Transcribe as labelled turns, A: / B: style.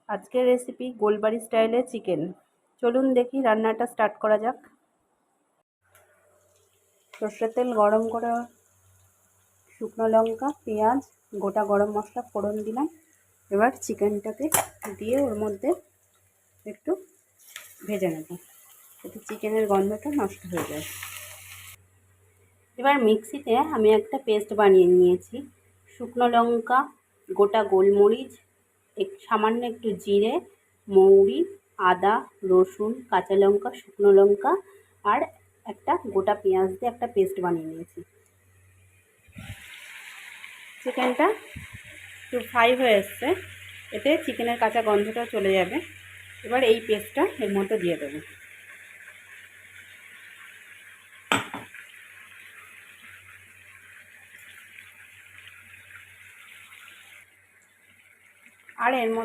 A: আজকের রেসিপি গোলবাড়ি স্টাইলে চিকেন। চলুন দেখি রান্নাটা স্টার্ট করা যাক। সর্ষের তেল গরম করে শুকনো লঙ্কা, পেঁয়াজ, গোটা গরম মশলা ফোড়ন দিলাম। এবার চিকেনটাকে দিয়ে ওর মধ্যে একটু ভেজে নেব, যাতে চিকেনের গন্ধটা নষ্ট হয়ে যায়। এবার মিক্সিতে আমি একটা পেস্ট বানিয়ে নিয়েছি। শুকনো লঙ্কা, গোটা গোলমরিচ, সামান্য একটু জিরে, মৌরি, আদা, রসুন, কাঁচা লঙ্কা, শুকনো লঙ্কা আর একটা গোটা পেঁয়াজ দিয়ে একটা পেস্ট বানিয়ে নিয়েছি। চিকেনটা একটু ফ্রাই হয়ে এসছে, এতে চিকেনের কাঁচা গন্ধটা চলে যাবে। এবার এই পেস্টটা এর মধ্যে দিয়ে দেবো। আর এর মধ্যে